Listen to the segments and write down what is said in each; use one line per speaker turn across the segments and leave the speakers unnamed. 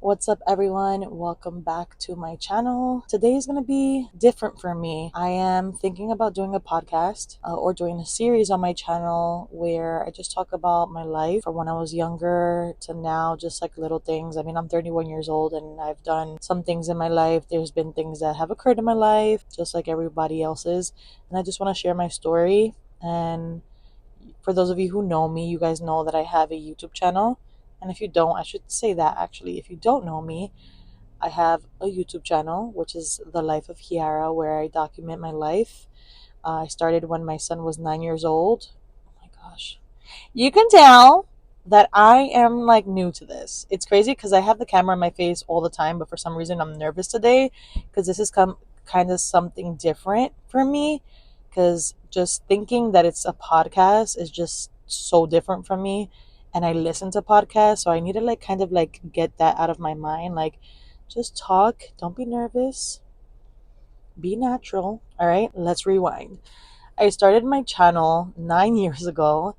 What's up, everyone? Welcome back to my channel. Today is going to be different for me. I am thinking about doing a podcast or doing a series on my channel where I just talk about my life from when I was younger to now, just like little things. I mean, I'm 31 years old and I've done some things in my life. There's been things that have occurred in my life, just like everybody else's. And I just want to share my story. And for those of you who know me, you guys know that I have a YouTube channel. And if you don't, I should say that actually, if you don't know me, I have a YouTube channel, which is The Life of Kiara, where I document my life. I started when my son was 9 years old. Oh my gosh. You can tell that I am like new to this. It's crazy because I have the camera in my face all the time, but for some reason I'm nervous today because this is kind of something different for me. Because just thinking that it's a podcast is just so different from me. And I listen to podcasts, so I need to kind of get that out of my mind. Like, just talk, don't be nervous, be natural. All right, let's rewind. I started my channel 9 years ago,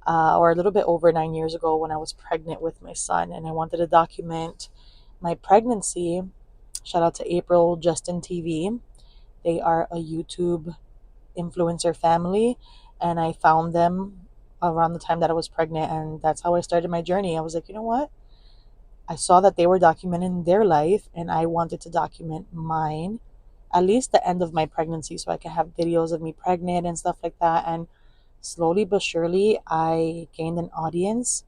or a little bit over 9 years ago, when I was pregnant with my son, and I wanted to document my pregnancy. Shout out to April Justin TV. They are a YouTube influencer family, and I found them around the time that I was pregnant, and that's how I started my journey. I was like, you know what? I saw that they were documenting their life, and I wanted to document mine, at least the end of my pregnancy, so I can have videos of me pregnant and stuff like that. And slowly but surely, I gained an audience.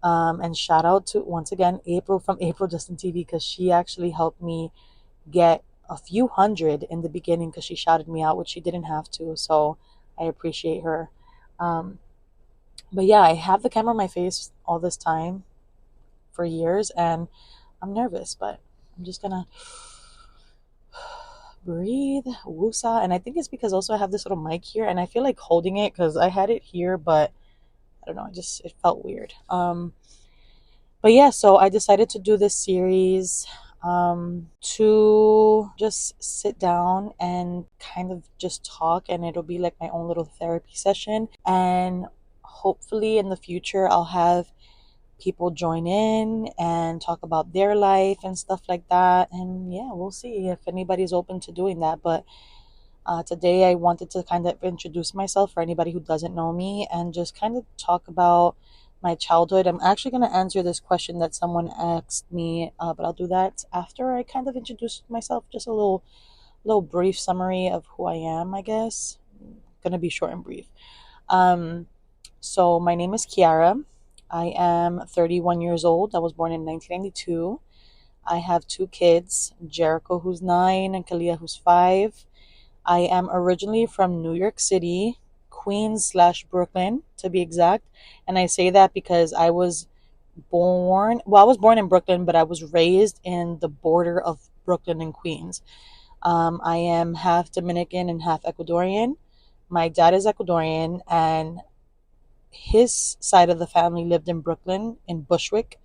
And shout out to, once again, April from April Justin TV, because she actually helped me get a few hundred in the beginning because she shouted me out, which she didn't have to. So I appreciate her. But yeah, I have the camera on my face all this time for years, and I'm nervous, but I'm just gonna breathe, woosah. And I think it's because also I have this little mic here, and I feel like holding it because I had it here, but I don't know, it felt weird. But yeah, so I decided to do this series to just sit down and kind of just talk, and it'll be like my own little therapy session. And hopefully in the future I'll have people join in and talk about their life and stuff like that. And yeah, we'll see if anybody's open to doing that. But today I wanted to kind of introduce myself for anybody who doesn't know me and just kind of talk about my childhood. I'm actually going to answer this question that someone asked me, but I'll do that after I kind of introduce myself. Just a little brief summary of who I am, I guess. Gonna be short and brief. So my name is Kiara. I am 31 years old. I was born in 1992. I have two kids, Jericho, who's 9, and Kalia, who's 5. I am originally from New York City, Queens/Brooklyn, to be exact. And I say that because I was born in Brooklyn, but I was raised in the border of Brooklyn and Queens. I am half Dominican and half Ecuadorian. My dad is Ecuadorian, and his side of the family lived in Brooklyn, in Bushwick,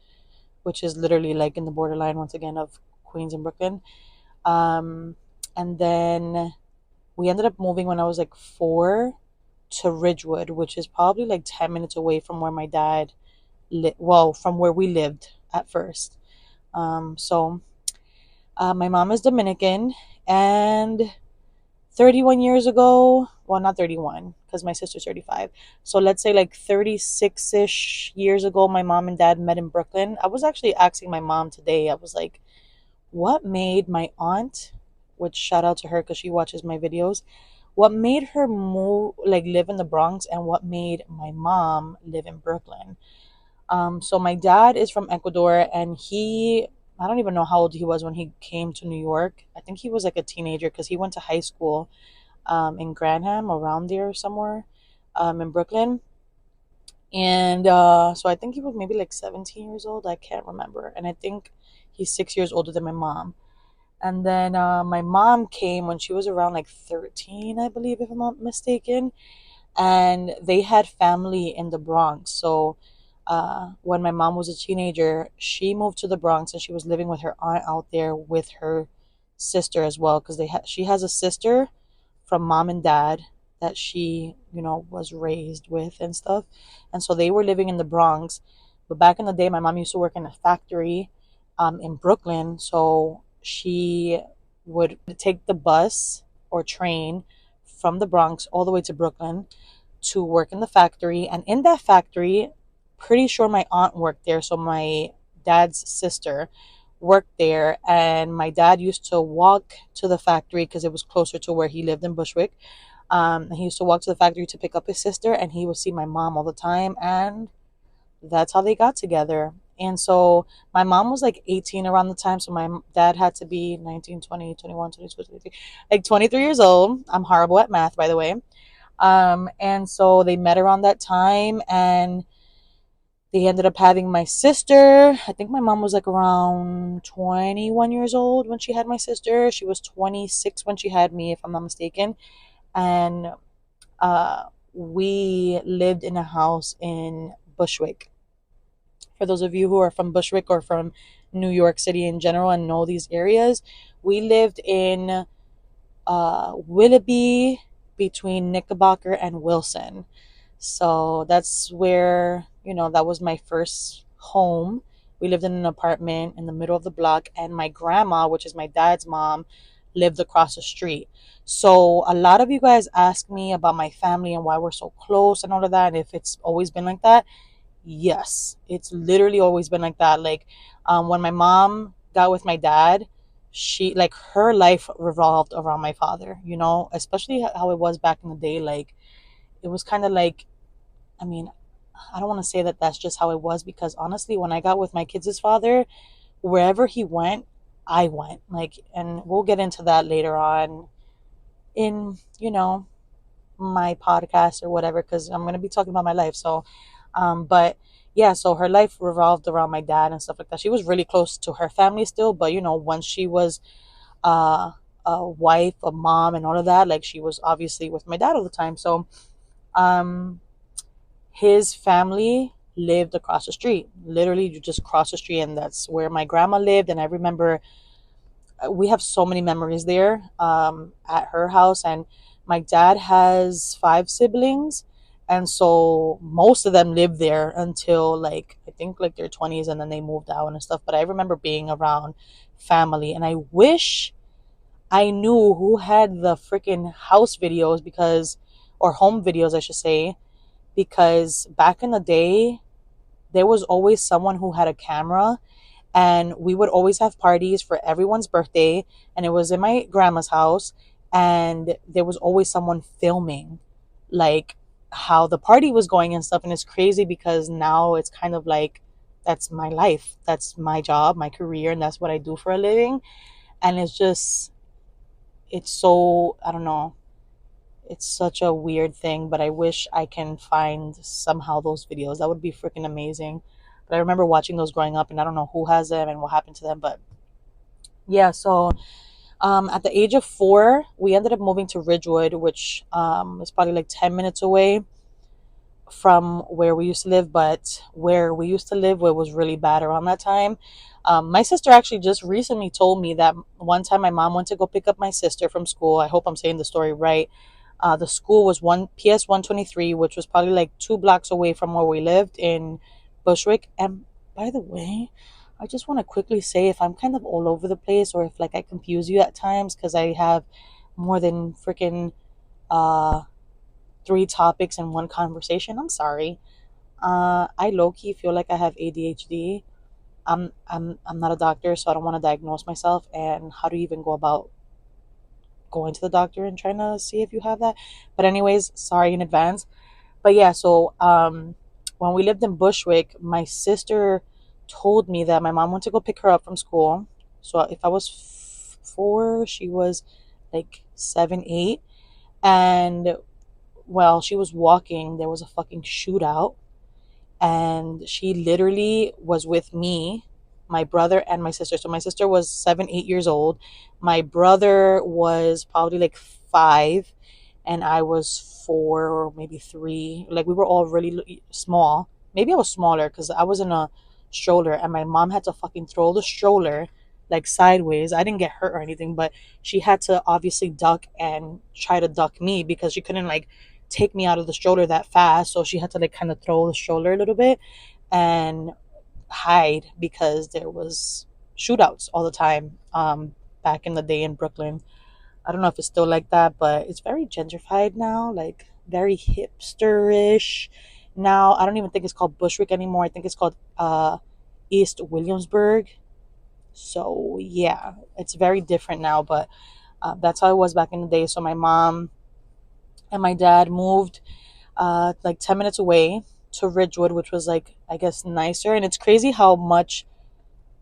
which is literally like in the borderline, once again, of Queens and Brooklyn. And then we ended up moving when I was like 4 to Ridgewood, which is probably like 10 minutes away from where my dad from where we lived at first. So my mom is Dominican, and 31 years ago, well, not 31 because my sister's 35. So let's say like 36-ish years ago, my mom and dad met in Brooklyn. I was actually asking my mom today, I was like, what made my aunt, which shout out to her because she watches my videos, what made her live in the Bronx, and what made my mom live in Brooklyn? So my dad is from Ecuador, and I don't even know how old he was when he came to New York. I think he was like a teenager because he went to high school in Granham, around there somewhere, in Brooklyn. And so I think he was maybe like 17 years old. I can't remember. And I think he's 6 years older than my mom. And then my mom came when she was around like 13, I believe, if I'm not mistaken. And they had family in the Bronx. So when my mom was a teenager, she moved to the Bronx, and she was living with her aunt out there with her sister as well, because she has a sister from mom and dad that she was raised with and stuff. And so they were living in the Bronx. But back in the day, my mom used to work in a factory, in Brooklyn. So she would take the bus or train from the Bronx all the way to Brooklyn to work in the factory. And in that factory, pretty sure my aunt worked there. So my dad's sister worked there. And my dad used to walk to the factory because it was closer to where he lived in Bushwick. And he used to walk to the factory to pick up his sister, and he would see my mom all the time. And that's how they got together. And so my mom was like 18 around the time. So my dad had to be 19, 20, 21, 22, 23, like 23 years old. I'm horrible at math, by the way. And so they met around that time, and they ended up having my sister. I think my mom was like around 21 years old when she had my sister. She was 26 when she had me, if I'm not mistaken. And we lived in a house in Bushwick. For those of you who are from Bushwick or from New York City in general and know these areas, we lived in Willoughby between Knickerbocker and Wilson. So that's where, that was my first home. We lived in an apartment in the middle of the block, and my grandma, which is my dad's mom, lived across the street. So a lot of you guys ask me about my family and why we're so close and all of that, and if it's always been like that. Yes, it's literally always been like that. Like, when my mom got with my dad, she, like, her life revolved around my father, especially how it was back in the day. Like, it was kind of like, I mean, I don't want to say that that's just how it was, because honestly, when I got with my kids' father, wherever he went, I went. Like, and we'll get into that later on in, my podcast or whatever, because I'm going to be talking about my life. So, but yeah, so her life revolved around my dad and stuff like that. She was really close to her family still, but once she was uh, a wife, a mom, and all of that, like, she was obviously with my dad all the time. So, um, his family lived across the street. Literally, you just cross the street, and that's where my grandma lived. And I remember we have so many memories there, at her house. And my dad has 5 siblings, and so most of them lived there until, like, I think, like, their 20s, and then they moved out and stuff. But I remember being around family, and I wish I knew who had the freaking house videos, because, or home videos, I should say, because back in the day, there was always someone who had a camera, and we would always have parties for everyone's birthday, and it was in my grandma's house, and there was always someone filming, like, how the party was going and stuff. And it's crazy because now it's kind of like, that's my life, that's my job, my career, and that's what I do for a living. And it's so, I don't know, it's such a weird thing, but I wish I can find somehow those videos. That would be freaking amazing. But I remember watching those growing up, and I don't know who has them and what happened to them. But yeah, so at the age of 4, we ended up moving to Ridgewood, which is probably like 10 minutes away from where we used to live. But where we used to live, it was really bad around that time. My sister actually just recently told me that one time my mom went to go pick up my sister from school. I hope I'm saying the story right. The school was PS 123, which was probably like 2 blocks away from where we lived in Bushwick. And by the way, I just want to quickly say, if I'm kind of all over the place, or if, like, I confuse you at times because I have more than freaking 3 topics in one conversation, I'm sorry. I low-key feel like I have ADHD. I'm not a doctor, so I don't want to diagnose myself. And how do you even go about going to the doctor and trying to see if you have that? But anyways, sorry in advance. But yeah, so when we lived in Bushwick, my sister told me that my mom went to go pick her up from school. So if I was 4, she was like 7, 8. And while she was walking, there was a fucking shootout. And she literally was with me, my brother, and my sister. So my sister was 7, 8 years old. My brother was probably like 5, and I was 4 or maybe 3. Like, we were all really small. Maybe I was smaller because I was in a stroller, and my mom had to fucking throw the stroller like sideways. I didn't get hurt or anything, but she had to obviously duck and try to duck me because she couldn't, like, take me out of the stroller that fast. So she had to, like, kind of throw the stroller a little bit and hide because there was shootouts all the time back in the day in Brooklyn. I don't know if it's still like that, but it's very gentrified now, like very hipsterish. Now I don't even think it's called Bushwick anymore. I think it's called East Williamsburg. So yeah, it's very different now, but that's how it was back in the day. So my mom and my dad moved like 10 minutes away to Ridgewood, which was like, I guess, nicer. And it's crazy how much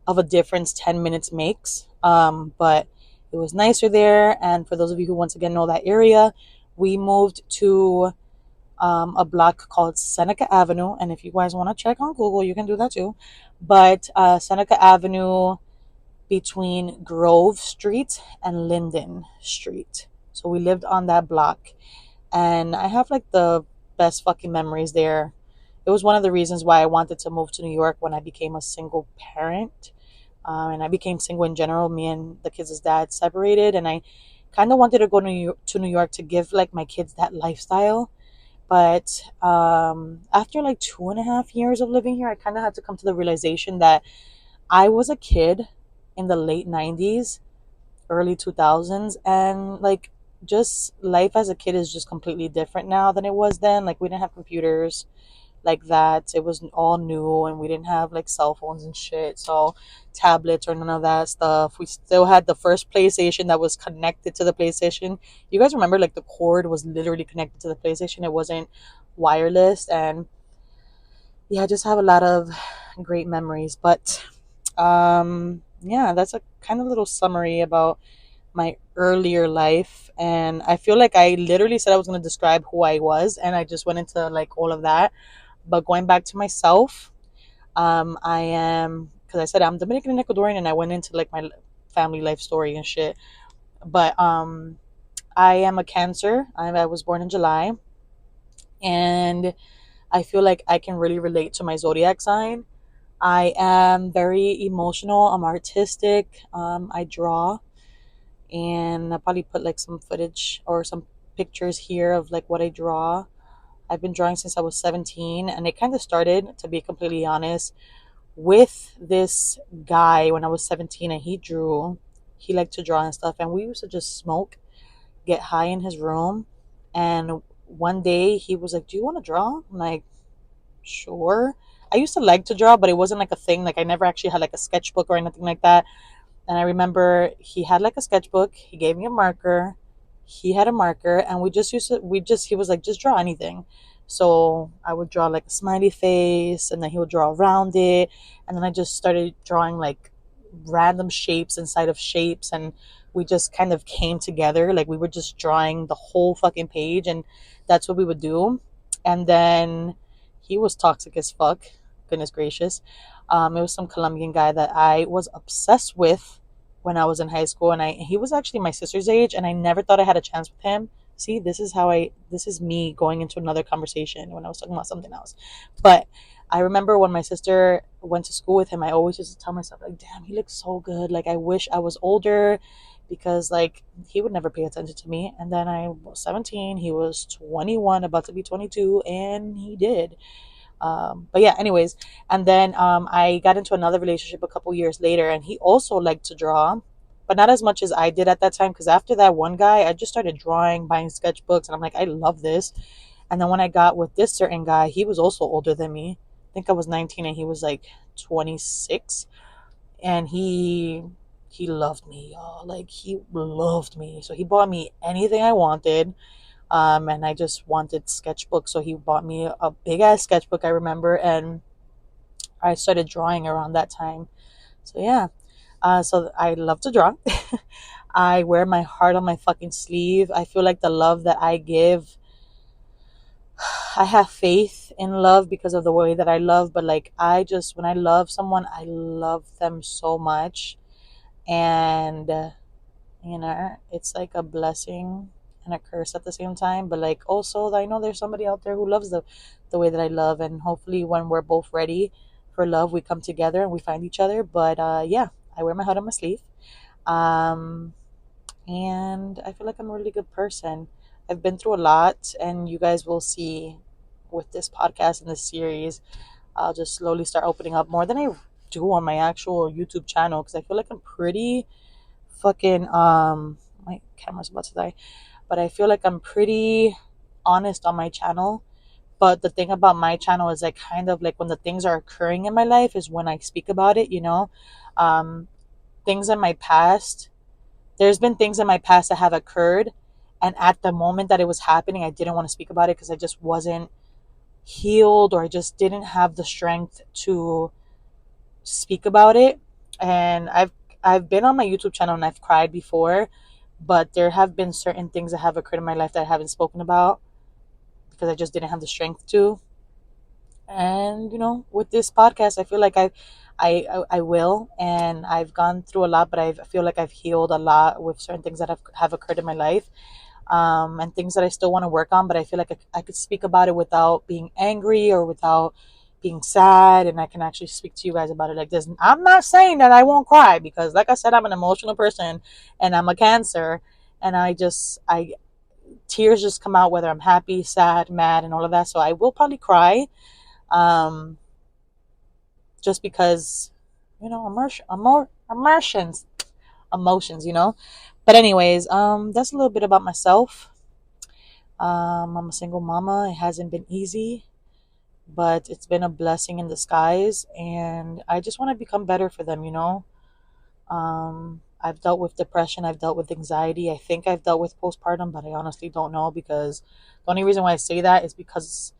of a difference 10 minutes makes. But it was nicer there. And for those of you who once again know that area, we moved to a block called Seneca Avenue. And if you guys want to check on Google, you can do that too. But Seneca Avenue between Grove Street and Linden Street. So we lived on that block. And I have like the best fucking memories there. It was one of the reasons why I wanted to move to New York when I became a single parent. And I became single in general. Me and the kids' dad separated, and I kind of wanted to go to New York to give like my kids that lifestyle. But after like 2.5 years of living here, I kind of had to come to the realization that I was a kid in the late 90s, early 2000s, and like just life as a kid is just completely different now than it was then. Like we didn't have computers like that. It was all new, and we didn't have like cell phones and shit, so tablets or none of that stuff. We still had the first PlayStation that was connected to the PlayStation. You guys remember, like, the cord was literally connected to the PlayStation. It wasn't wireless. And yeah, I just have a lot of great memories. But yeah, that's a kind of little summary about my earlier life. And I feel like I literally said I was going to describe who I was, and I just went into like all of that. But going back to myself, I am, because I said I'm Dominican and Ecuadorian, and I went into like my family life story and shit. But I am a Cancer. I was born in July, and I feel like I can really relate to my zodiac sign. I am very emotional. I'm artistic. I draw, and I'll probably put like some footage or some pictures here of like what I draw. I've been drawing since I was 17, and it kind of started, to be completely honest, with this guy when I was 17, and he drew. He liked to draw and stuff, and we used to just smoke, get high in his room. And one day he was like, "Do you want to draw?" I'm like, "Sure." I used to like to draw, but it wasn't like a thing. Like I never actually had like a sketchbook or anything like that. And I remember he had like a sketchbook. He gave me a marker. He had a marker, and he was like, just draw anything. So I would draw like a smiley face, and then he would draw around it. And then I just started drawing like random shapes inside of shapes. And we just kind of came together. Like we were just drawing the whole fucking page. And that's what we would do. And then he was toxic as fuck. Goodness gracious. It was some Colombian guy that I was obsessed with when I was in high school, and he was actually my sister's age, and I never thought I had a chance with him. See, this is me going into another conversation when I was talking about something else. But I remember when my sister went to school with him, I always used to tell myself, like, damn, he looks so good. Like, I wish I was older, because like he would never pay attention to me. And then I was 17, he was 21, about to be 22, and he did. But yeah, anyways, and then I got into another relationship a couple years later, and he also liked to draw, but not as much as I did at that time. Because after that one guy, I just started drawing, buying sketchbooks, and I'm like, I love this. And then when I got with this certain guy, he was also older than me. I think I was 19 and he was like 26, and he loved me, y'all. Like he loved me, so he bought me anything I wanted. And I just wanted sketchbooks, so he bought me a big ass sketchbook, I remember, and I started drawing around that time. So yeah, so I love to draw. I wear my heart on my fucking sleeve. I feel like the love that I give, I have faith in love because of the way that I love. But like, when I love someone, I love them so much. And it's like a blessing and a curse at the same time. But like, also, I know there's somebody out there who loves the way that I love, and hopefully when we're both ready for love, we come together and we find each other. But yeah, I wear my heart on my sleeve. um and I feel like I'm a really good person. I've been through a lot, and you guys will see with this podcast and this series, I'll just slowly start opening up more than I do on my actual YouTube channel, because I feel like I'm pretty fucking my camera's about to die, but I feel like I'm pretty honest on my channel. But the thing about my channel is, like, kind of like when the things are occurring in my life is when I speak about it, you know. um Things in my past, there's been things in my past that have occurred, and at the moment that it was happening, I didn't want to speak about it because I just wasn't healed, or I just didn't have the strength to speak about it. And I've been on my YouTube channel and I've cried before, but there have been certain things that have occurred in my life that I haven't spoken about because I just didn't have the strength to. And with this podcast, I feel like I will, and I've gone through a lot, but I feel like I've healed a lot with certain things that have occurred in my life, and things that I still want to work on. But I feel like I could speak about it without being angry or without being sad, and I can actually speak to you guys about it like this. I'm not saying that I won't cry, because, like I said, I'm an emotional person, and I'm a Cancer, and I tears just come out whether I'm happy, sad, mad, and all of that. So I will probably cry, um, just because, emotions. But anyways, that's a little bit about myself. I'm a single mama. It hasn't been easy, but it's been a blessing in disguise, and I just want to become better for them. I've dealt with depression, I've dealt with anxiety. I think I've dealt with postpartum, but I honestly don't know, because the only reason why I say that is because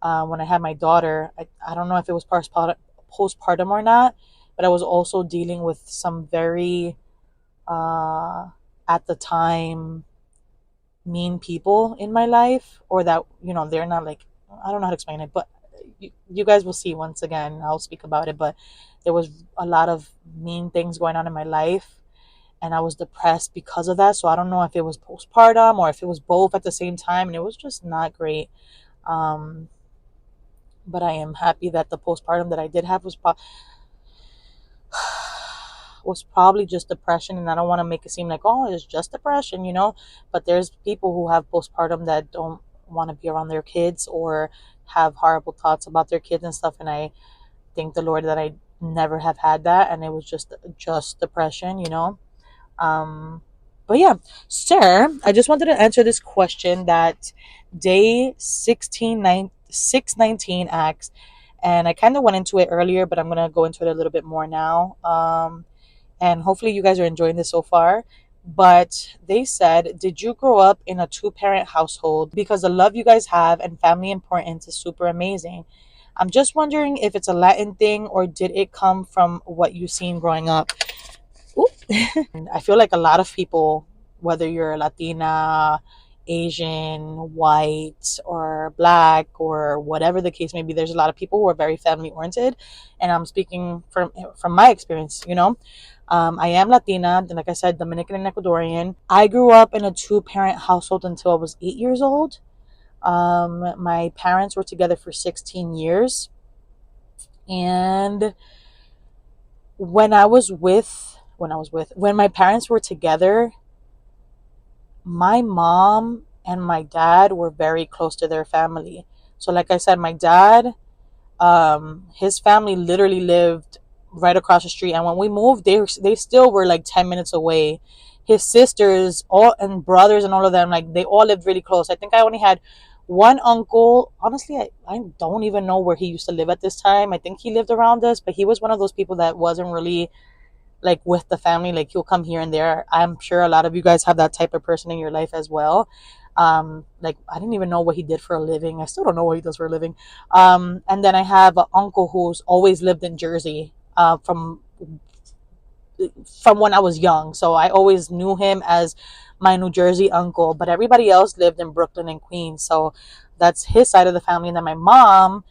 when I had my daughter, I don't know if it was postpartum or not, but I was also dealing with some very, at the time, mean people in my life, or that, they're not like, I don't know how to explain it, but you guys will see. Once again, I'll speak about it, but there was a lot of mean things going on in my life, and I was depressed because of that. So I don't know if it was postpartum or if it was both at the same time, and it was just not great. Um, but I am happy that the postpartum that I did have was probably just depression, and I don't want to make it seem like, oh, it's just depression. But there's people who have postpartum that don't want to be around their kids, or have horrible thoughts about their kids and stuff, and I thank the Lord that I never have had that, and it was just depression. um but yeah, sir, I just wanted to answer this question that day 619 asks, and I kind of went into it earlier, but I'm going to go into it a little bit more now. And hopefully you guys are enjoying this so far. But they said, did you grow up in a two-parent household? Because the love you guys have and family importance is super amazing. I'm just wondering if it's a Latin thing, or did it come from what you've seen growing up? Oop. I feel like a lot of people, whether you're Latina, Asian, white, or black, or whatever the case may be, there's a lot of people who are very family oriented, and I'm speaking from my experience. I am Latina, and like I said, Dominican and Ecuadorian. I grew up in a two-parent household until I was 8 years old. My parents were together for 16 years, and when my parents were together, my mom and my dad were very close to their family. So like I said, my dad, his family literally lived right across the street, and when we moved, they still were like 10 minutes away. His sisters, all and brothers, and all of them, like, they all lived really close. I think I only had one uncle. Honestly, I don't even know where he used to live at this time. I think he lived around us, but he was one of those people that wasn't really like with the family. Like, he'll come here and there. I'm sure a lot of you guys have that type of person in your life as well. Like, I didn't even know what he did for a living. I still don't know what he does for a living. And then I have an uncle who's always lived in Jersey, from when I was young. So I always knew him as my New Jersey uncle, but everybody else lived in Brooklyn and Queens. So that's his side of the family. And then my mom,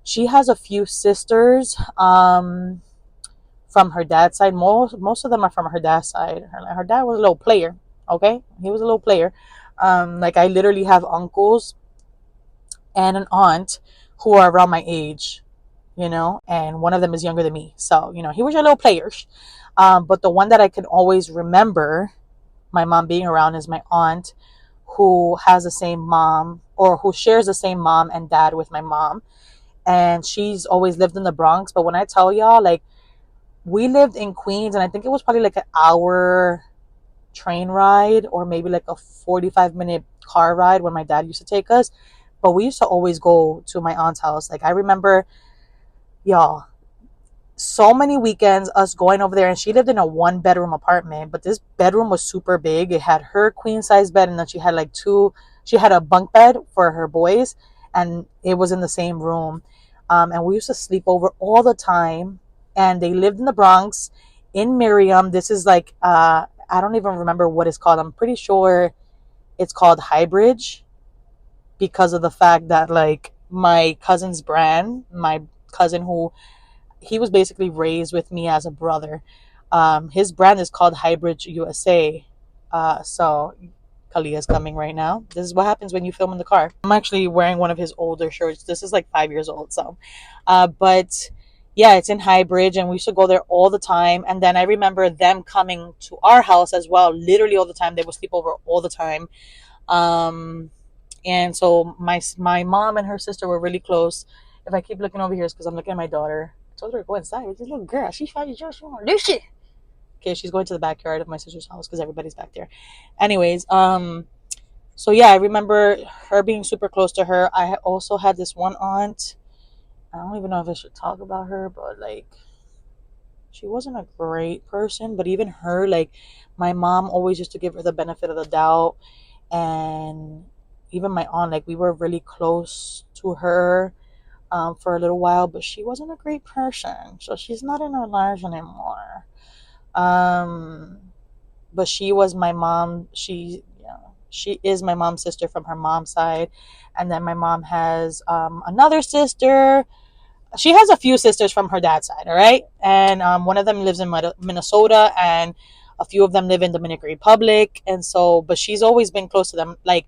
she has a few sisters, from her dad's side. Most of them are from her dad's side. Her dad was a little player. Okay, he was a little player. Like, I literally have uncles and an aunt who are around my age, and one of them is younger than me. So, he was a little player. But the one that I can always remember my mom being around is my aunt, who has the same mom, or who shares the same mom and dad with my mom. And she's always lived in the Bronx. But when I tell y'all, like, we lived in Queens, and I think it was probably like an hour train ride or maybe like a 45-minute car ride when my dad used to take us. But we used to always go to my aunt's house. Like I remember, y'all, so many weekends us going over there, and she lived in a 1-bedroom apartment, but this bedroom was super big. It had her queen size bed, and then she had a bunk bed for her boys, and it was in the same room. And we used to sleep over all the time. And they lived in the Bronx, in Miriam. This is like I don't even remember what it's called. I'm pretty sure it's called Highbridge, because of the fact that like my cousin's brand, my cousin who he was basically raised with me as a brother. His brand is called Highbridge USA. So Kalia's coming right now. This is what happens when you film in the car. I'm actually wearing one of his older shirts. This is like 5 years old. So, but yeah, it's in Highbridge, and we used to go there all the time. And then I remember them coming to our house as well, literally all the time. They would sleep over all the time. And so my mom and her sister were really close. If I keep looking over here, it's because I'm looking at my daughter. I told her to go inside. This little girl, she's 5 years old. She want to do shit. Okay, she's going to the backyard of my sister's house because everybody's back there. Anyways, so yeah, I remember her being super close to her. I also had this one aunt. I don't even know if I should talk about her, but like, she wasn't a great person. But even her, like, my mom always used to give her the benefit of the doubt. And even my aunt, like, we were really close to her for a little while, but she wasn't a great person. So she's not in our lives anymore. But she was my mom. She is my mom's sister from her mom's side. And then my mom has another sister. She has a few sisters from her dad's side, all right? And one of them lives in Minnesota, and a few of them live in Dominican Republic. And so, but she's always been close to them. Like,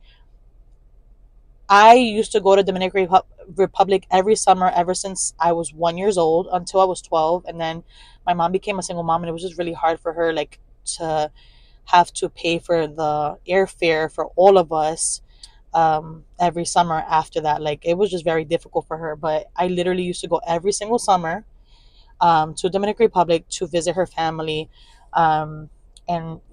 I used to go to Dominican Republic every summer ever since I was 1 year old until I was 12. And then my mom became a single mom, and it was just really hard for her, like, to have to pay for the airfare for all of us every summer after that. Like, it was just very difficult for her. But I literally used to go every single summer to Dominican Republic to visit her family. And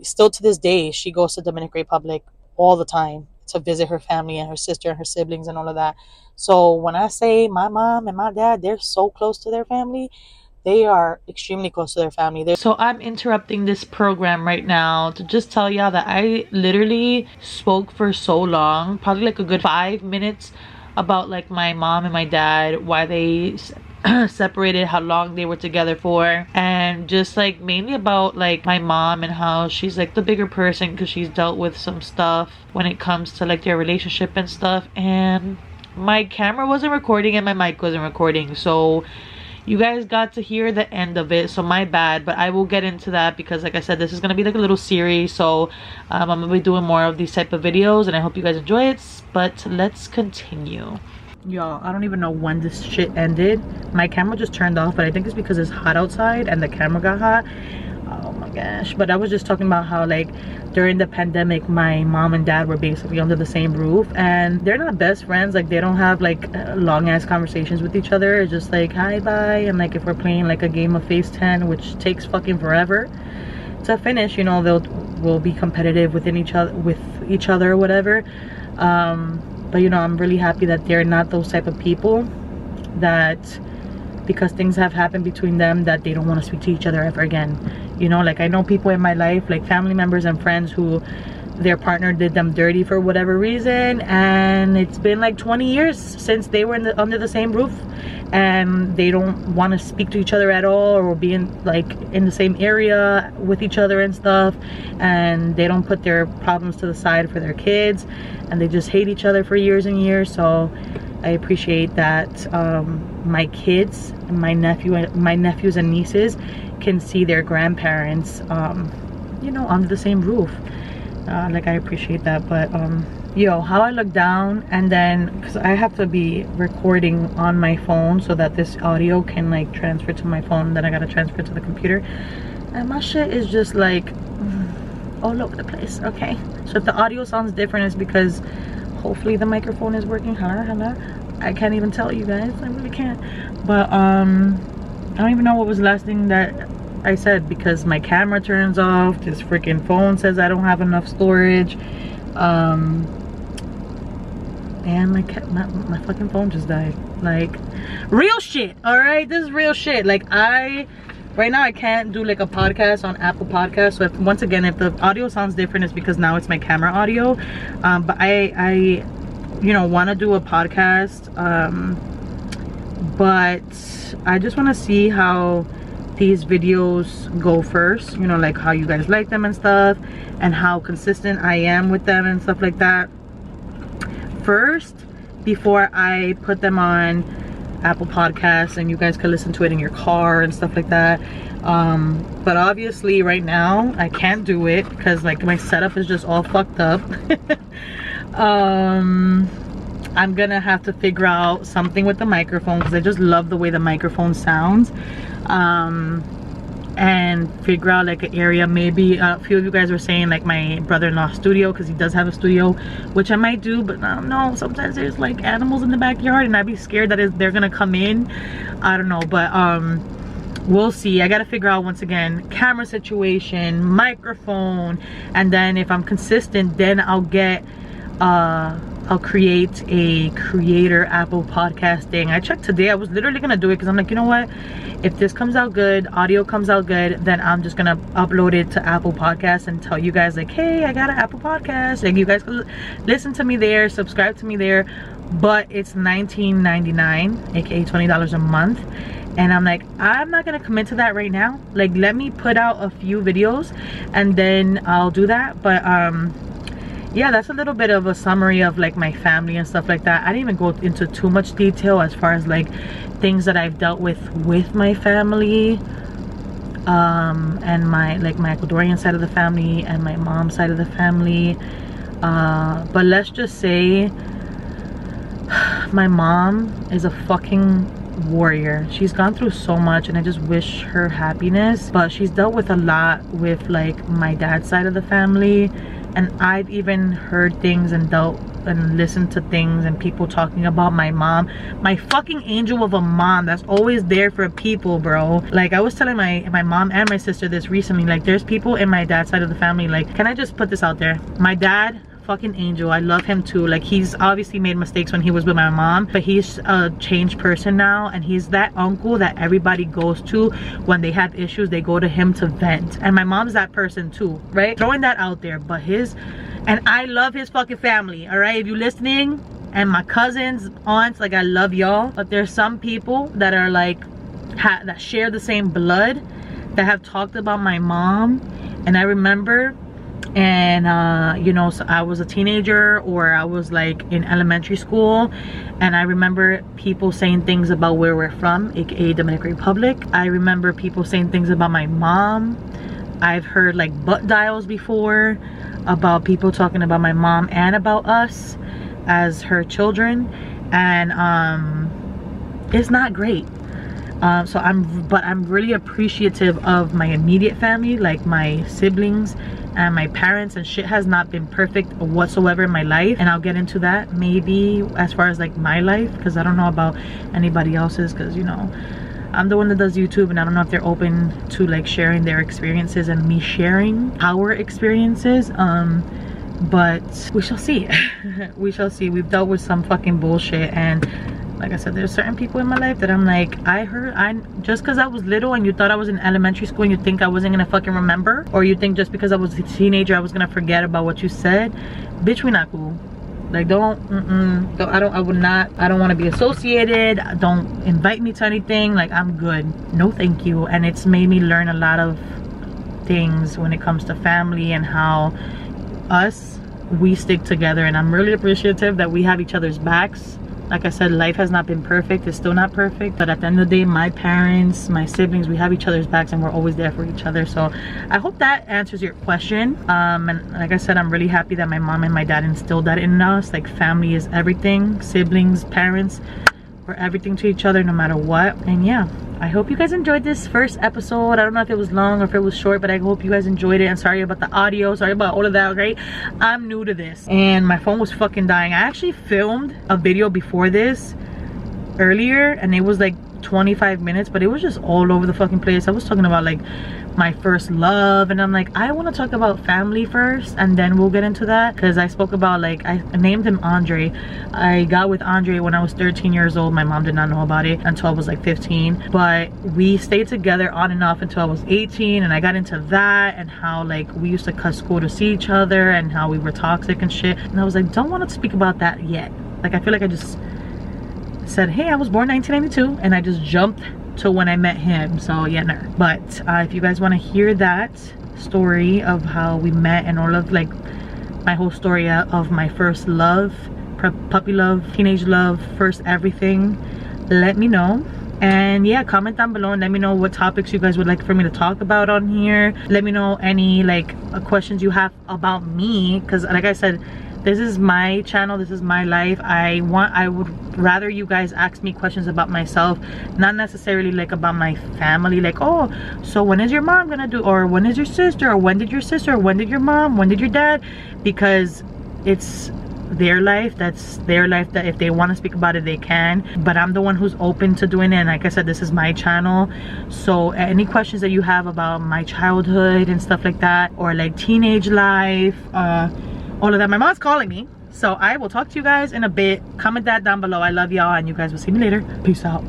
still to this day, she goes to Dominican Republic all the time to visit her family and her sister and her siblings and all of that. So when I say my mom and my dad, they're so close to their family, they are extremely close to their family. So I'm interrupting this program right now to just tell y'all that I literally spoke for so long, probably like a good 5 minutes, about like my mom and my dad, why they separated, how long they were together for, and just like mainly about like my mom and how she's like the bigger person because she's dealt with some stuff when it comes to like their relationship and stuff. And my camera wasn't recording and my mic wasn't recording, so you guys got to hear the end of it, so my bad. But I will get into that because, like I said, this is gonna be like a little series. So I'm gonna be doing more of these type of videos, and I hope you guys enjoy it. But let's continue. Y'all, I don't even know when this shit ended. My camera just turned off, but I think it's because it's hot outside and the camera got hot. Oh my gosh. But I was just talking about how, like, during the pandemic, my mom and dad were basically under the same roof, and they're not best friends. Like, they don't have like long ass conversations with each other. It's just like hi, bye, and like if we're playing like a game of Phase 10, which takes fucking forever to finish, you know, we'll be competitive with each other or whatever. But you know, I'm really happy that they're not those type of people that, because things have happened between them, that they don't want to speak to each other ever again. You know, like, I know people in my life, like family members and friends, who their partner did them dirty for whatever reason, and it's been like 20 years since they were under the same roof, and they don't want to speak to each other at all, or be in the same area with each other and stuff, and they don't put their problems to the side for their kids, and they just hate each other for years and years. So I appreciate that my kids, my nephews and nieces can see their grandparents you know, under the same roof. Like, I appreciate that. But yo, how I look down, and then because I have to be recording on my phone so that this audio can like transfer to my phone, then I gotta transfer to the computer, and my shit is just like all over the place. Okay, so if the audio sounds different, it's because hopefully the microphone is working. Hello. I can't even tell you guys, I really can't. But I don't even know what was the last thing that I said, because my camera turns off, this freaking phone says I don't have enough storage, and my fucking phone just died. Like, real shit. All right, this is real shit. Like, right now I can't do like a podcast on Apple Podcasts. So once again, if the audio sounds different, it's because now it's my camera audio. But I you know, want to do a podcast, but I just want to see how these videos go first, you know, like how you guys like them and stuff, and how consistent I am with them and stuff like that first, before I put them on Apple Podcasts and you guys can listen to it in your car and stuff like that. But obviously right now I can't do it because like my setup is just all fucked up. I'm gonna have to figure out something with the microphone because I just love the way the microphone sounds, and figure out like an area. Maybe a few of you guys were saying like my brother-in-law's studio, because he does have a studio, which I might do, but I don't know, sometimes there's like animals in the backyard and I'd be scared that they're gonna come in. I don't know, but we'll see. I gotta figure out, once again, camera situation, microphone, and then if I'm consistent, then I'll get I'll create a creator Apple podcast thing. I checked today. I was literally gonna do it because I'm like, you know what, if this comes out good, audio comes out good, then I'm just gonna upload it to Apple Podcasts and tell you guys like, hey, I got an Apple Podcast, like you guys can listen to me there, subscribe to me there. But it's $19.99, aka $20 a month, and I'm like, I'm not gonna commit to that right now. Like, let me put out a few videos and then I'll do that. But yeah, that's a little bit of a summary of like my family and stuff like that. I didn't even go into too much detail as far as like things that I've dealt with my family, and my Ecuadorian side of the family and my mom's side of the family. But let's just say my mom is a fucking warrior. She's gone through so much and I just wish her happiness, but she's dealt with a lot with like my dad's side of the family. And I've even heard things and dealt and listened to things and people talking about my mom, my fucking angel of a mom that's always there for people, bro. Like, I was telling my mom and my sister this recently, like there's people in my dad's side of the family, like, can I just put this out there? My dad, fucking angel, I love him too. Like, he's obviously made mistakes when he was with my mom, but he's a changed person now, and he's that uncle that everybody goes to when they have issues. They go to him to vent, and my mom's that person too, right? Throwing that out there. But and I love his fucking family, all right? If you're listening, and my cousins, aunts, like, I love y'all. But there's some people that are like that share the same blood that have talked about my mom. And I remember, and you know, so I was a teenager, or I was like in elementary school, and I remember people saying things about where we're from, aka Dominican Republic. I remember people saying things about my mom. I've heard like butt dials before about people talking about my mom and about us as her children, and it's not great. So I'm really appreciative of my immediate family, like my siblings and my parents, and shit has not been perfect whatsoever in my life, and I'll get into that maybe as far as like my life, because I don't know about anybody else's, because you know, I'm the one that does YouTube, and I don't know if they're open to like sharing their experiences and me sharing our experiences. But we shall see. We shall see. We've dealt with some fucking bullshit, and like I said, there's certain people in my life that I'm like, just because I was little and you thought I was in elementary school and you think I wasn't gonna fucking remember, or you think just because I was a teenager I was gonna forget about what you said. Bitch, we not cool. Like, I don't want to be associated. Don't invite me to anything. Like, I'm good. No thank you. And it's made me learn a lot of things when it comes to family and how we stick together, and I'm really appreciative that we have each other's backs. Like I said, life has not been perfect. It's still not perfect, but at the end of the day, my parents, my siblings, we have each other's backs, and we're always there for each other. So I hope that answers your question. And like I said, I'm really happy that my mom and my dad instilled that in us. Like, family is everything. Siblings, parents, we're everything to each other no matter what. And yeah, I hope you guys enjoyed this first episode. I don't know if it was long or if it was short, but I hope you guys enjoyed it. And sorry about the audio, sorry about all of that, okay? I'm new to this and my phone was fucking dying. I actually filmed a video before this earlier, and it was like 25 minutes, but it was just all over the fucking place. I was talking about like my first love, and I'm like, I want to talk about family first and then we'll get into that, because I spoke about, like, I named him Andre. I got with Andre when I was 13 years old. My mom did not know about it until I was like 15, but we stayed together on and off until I was 18, and I got into that and how like we used to cut school to see each other and how we were toxic and shit. And I was like, don't want to speak about that yet. Like, I feel like I just said, hey, I was born 1992, and I just jumped to when I met him. So yeah, no. But if you guys want to hear that story of how we met and all of like my whole story of my first love, puppy love, teenage love, first everything, let me know. And yeah, comment down below and let me know what topics you guys would like for me to talk about on here. Let me know any like questions you have about me, because like I said, this is my channel, this is my life. I would rather you guys ask me questions about myself, not necessarily like about my family, like, oh, so when is your mom gonna do, or when is your sister, or when did your sister, or when did your mom, when did your dad, because it's their life. That's their life, that if they want to speak about it they can, but I'm the one who's open to doing it. And like I said, this is my channel, so any questions that you have about my childhood and stuff like that, or like teenage life, all of that. My mom's calling me, so I will talk to you guys in a bit. Comment that down below. I love y'all, and you guys will see me later. Peace out.